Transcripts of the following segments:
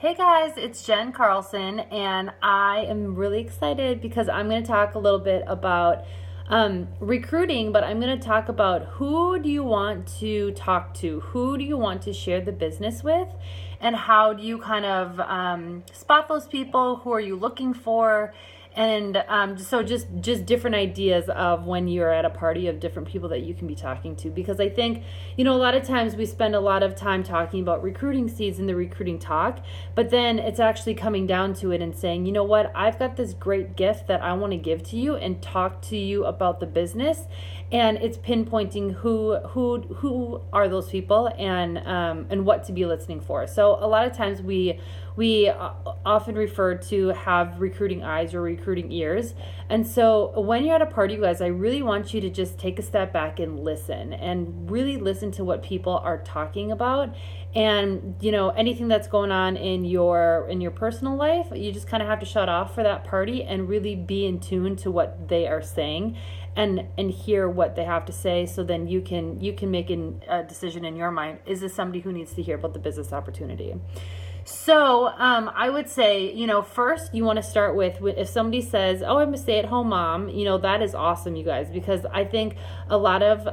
Hey guys, it's Jen Carlson, and I am really excited because I'm going to talk a little bit about recruiting, but I'm going to talk about who do you want to talk to, who do you want to share the business with, and how do you kind of spot those people, who are you looking for, and so just different ideas of when you're at a party of different people that you can be talking to, because I think a lot of times we spend a lot of time talking about recruiting seeds in the recruiting talk, but then it's actually coming down to it and saying, you know what, I've got this great gift that I want to give to you and talk to you about the business, and it's pinpointing who are those people and what to be listening for. So a lot of times we often refer to have recruiting eyes or recruiting ears. And so when you're at a party, you guys, I really want you to just take a step back and listen, and really listen to what people are talking about. And anything that's going on in your personal life, you just kind of have to shut off for that party and really be in tune to what they are saying and hear what they have to say, so then you can make a decision in your mind. Is this somebody who needs to hear about the business opportunity? So I would say, first you want to start with, if somebody says, "Oh, I'm a stay-at-home mom," that is awesome, you guys, because I think a lot of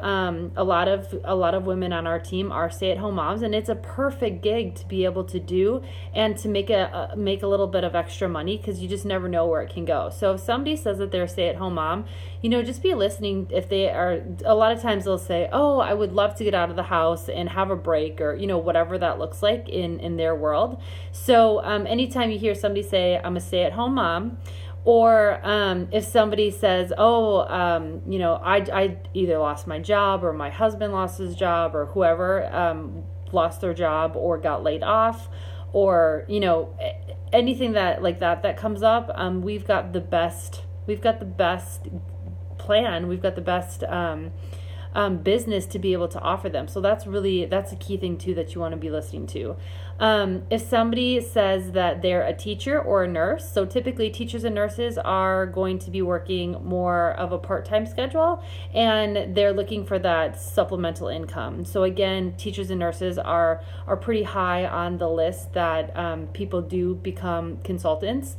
women on our team are stay-at-home moms, and it's a perfect gig to be able to do and to make a little bit of extra money, because you just never know where it can go. So if somebody says that they're a stay-at-home mom, just be listening. If they are, a lot of times they'll say, "Oh, I would love to get out of the house and have a break," or whatever that looks like in their world. So anytime you hear somebody say, "I'm a stay-at-home mom," or if somebody says, "Oh, I either lost my job, or my husband lost his job, or whoever lost their job or got laid off," or anything that comes up, we've got the best plan. We've got the best business to be able to offer them. So that's a key thing too that you want to be listening to. If somebody says that they're a teacher or a nurse, so typically teachers and nurses are going to be working more of a part-time schedule, and they're looking for that supplemental income. So again, teachers and nurses are pretty high on the list that people do become consultants.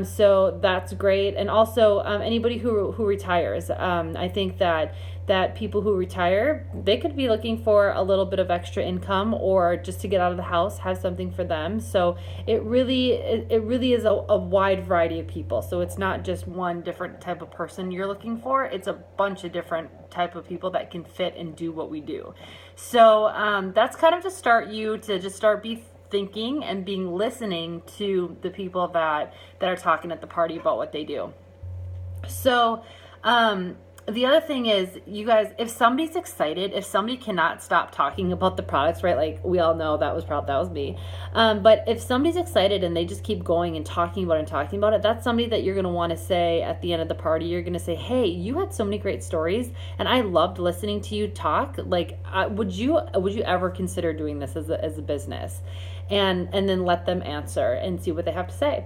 So that's great. And also anybody who retires, I think that people who retire, they could be looking for a little bit of extra income, or just to get out of the house, have something for them. So it really is a wide variety of people. So it's not just one different type of person you're looking for. It's a bunch of different type of people that can fit and do what we do. So that's kind of to start be thinking and being listening to the people that are talking at the party about what they do. So the other thing is, you guys, if somebody's excited, if somebody cannot stop talking about the products, right? Like we all know that was me. But if somebody's excited and they just keep going and talking about it, that's somebody that you're going to want to say at the end of the party. You're going to say, "Hey, you had so many great stories, and I loved listening to you talk. Like, would you ever consider doing this as a business?" And then let them answer and see what they have to say.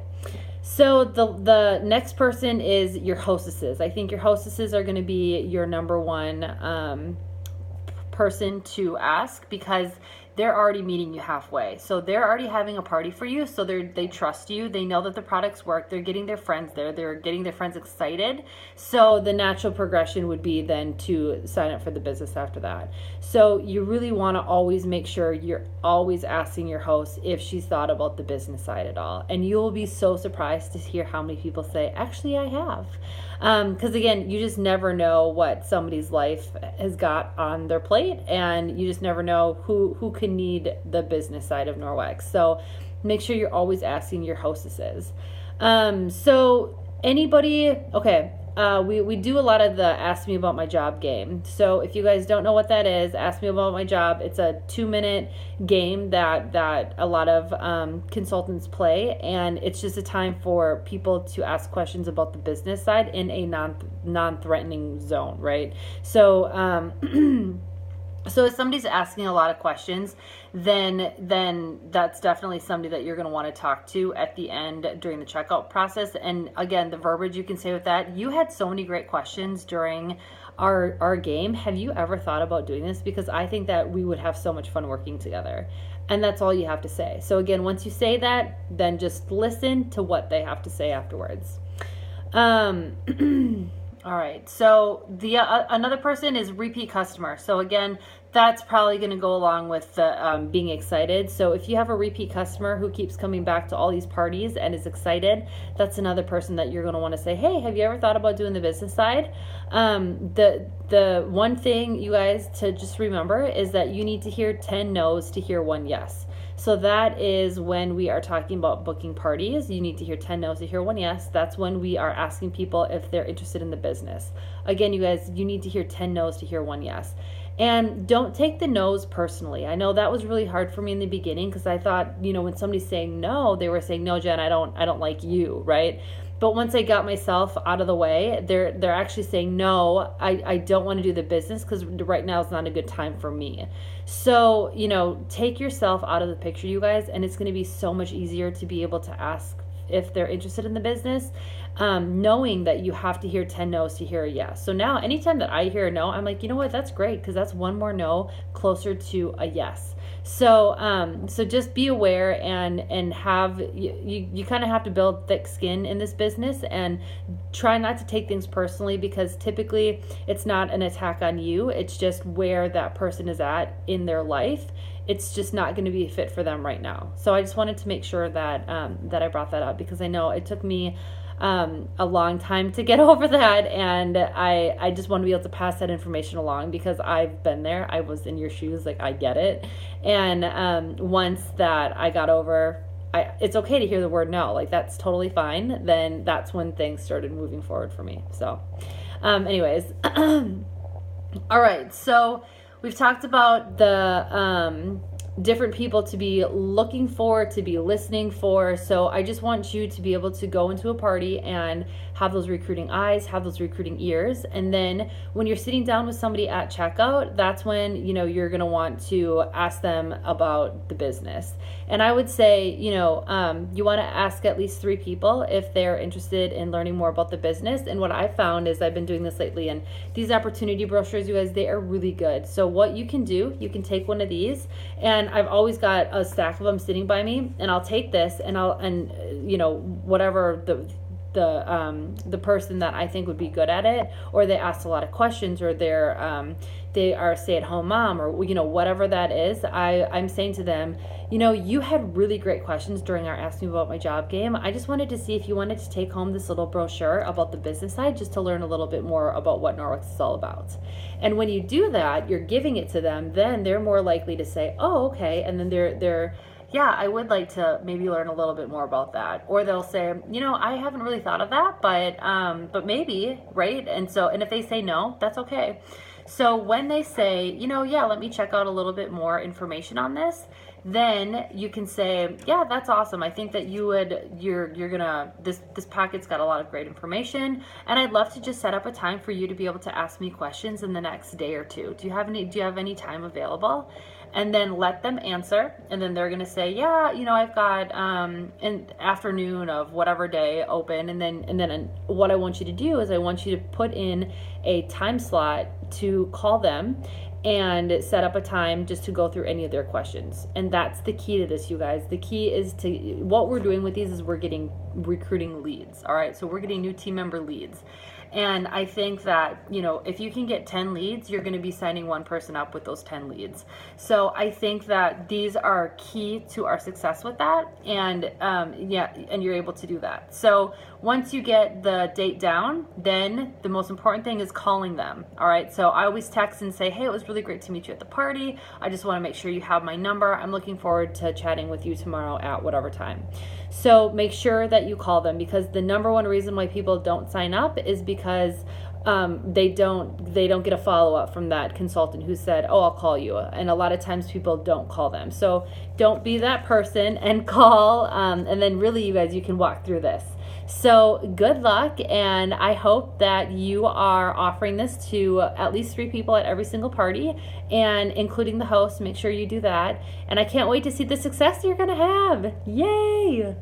So the next person is your hostesses. I think your hostesses are going to be your number one person to ask, because they're already meeting you halfway. So they're already having a party for you. So they trust you. They know that the products work. They're getting their friends there. They're getting their friends excited. So the natural progression would be then to sign up for the business after that. So you really want to always make sure you're always asking your host if she's thought about the business side at all. And you will be so surprised to hear how many people say, "Actually, I have." Because again, you just never know what somebody's life has got on their plate, and you just never know who can need the business side of Norwex. So make sure you're always asking your hostesses. So anybody, okay, we do a lot of the Ask Me About My Job game. So if you guys don't know what that is, Ask Me About My Job, it's a 2-minute game that a lot of consultants play, and it's just a time for people to ask questions about the business side in a non-threatening zone, right? So so if somebody's asking a lot of questions, then that's definitely somebody that you're going to want to talk to at the end during the checkout process. And again, the verbiage you can say with that, "You had so many great questions during our game. Have you ever thought about doing this? Because I think that we would have so much fun working together." And that's all you have to say. So again, once you say that, then just listen to what they have to say afterwards. All right. So the another person is repeat customer. So again, that's probably going to go along with the being excited. So if you have a repeat customer who keeps coming back to all these parties and is excited, that's another person that you're going to want to say, hey, have you ever thought about doing the business side? The one thing, you guys, to just remember is that you need to hear 10 no's to hear 1 yes. So that is when we are talking about booking parties. You need to hear 10 no's to hear 1 yes. That's when we are asking people if they're interested in the business. Again, you guys, you need to hear 10 no's to hear 1 yes. And don't take the no's personally. I know that was really hard for me in the beginning because I thought, when somebody's saying no, they were saying, no, Jen, I don't like you, right? But once I got myself out of the way, they're actually saying, no, I don't want to do the business because right now is not a good time for me. So, take yourself out of the picture, you guys, and it's going to be so much easier to be able to ask if they're interested in the business, knowing that you have to hear 10 no's to hear a yes. So now anytime that I hear a no, I'm like, you know what, that's great because that's one more no closer to a yes. So so just be aware and have you kind of have to build thick skin in this business and try not to take things personally because typically it's not an attack on you. It's just where that person is at in their life. It's just not going to be a fit for them right now. So I just wanted to make sure that that I brought that up because I know it took me a long time to get over that, and I just want to be able to pass that information along because I've been there. I was in your shoes, like I get it. And once that I got over, it's okay to hear the word no, like that's totally fine. Then that's when things started moving forward for me. So anyways, all right, so we've talked about the different people to be looking for, to be listening for. So I just want you to be able to go into a party and have those recruiting eyes, have those recruiting ears. And then when you're sitting down with somebody at checkout, that's when, you're going to want to ask them about the business. And I would say, you want to ask at least 3 people if they're interested in learning more about the business. And what I found is I've been doing this lately, and these opportunity brochures, you guys, they are really good. So what you can do, you can take one of these, and I've always got a stack of them sitting by me, and I'll take this and whatever the person that I think would be good at it, or they asked a lot of questions, or they are a stay-at-home mom, or whatever that is, I'm saying to them, you had really great questions during our Ask Me About My Job game. I just wanted to see if you wanted to take home this little brochure about the business side just to learn a little bit more about what Norwex is all about. And when you do that, you're giving it to them, then they're more likely to say, oh, okay, and then they're yeah, I would like to maybe learn a little bit more about that. Or they'll say, I haven't really thought of that, but maybe, right? And if they say no, that's okay. So when they say, yeah, let me check out a little bit more information on this, then you can say, yeah, that's awesome. I think that you're gonna, this packet's got a lot of great information, and I'd love to just set up a time for you to be able to ask me questions in the next day or two. Do you have any time available? And then let them answer, and then they're gonna say, yeah, I've got an afternoon of whatever day open, and then what I want you to do is I want you to put in a time slot to call them and set up a time just to go through any of their questions. And that's the key to this, you guys. The key is what we're doing with these is we're getting recruiting leads. All right, so we're getting new team member leads. And I think that, if you can get 10 leads, you're going to be signing one person up with those 10 leads. So I think that these are key to our success with that. And and you're able to do that. So once you get the date down, then the most important thing is calling them. All right. So I always text and say, hey, it was really great to meet you at the party. I just want to make sure you have my number. I'm looking forward to chatting with you tomorrow at whatever time. So make sure that you call them, because the number one reason why people don't sign up is because they don't get a follow-up from that consultant who said, oh, I'll call you. And a lot of times people don't call them. So don't be that person and call. And then really, you guys, you can walk through this. So good luck, and I hope that you are offering this to at least 3 people at every single party, and including the host. Make sure you do that. And I can't wait to see the success you're going to have. Yay!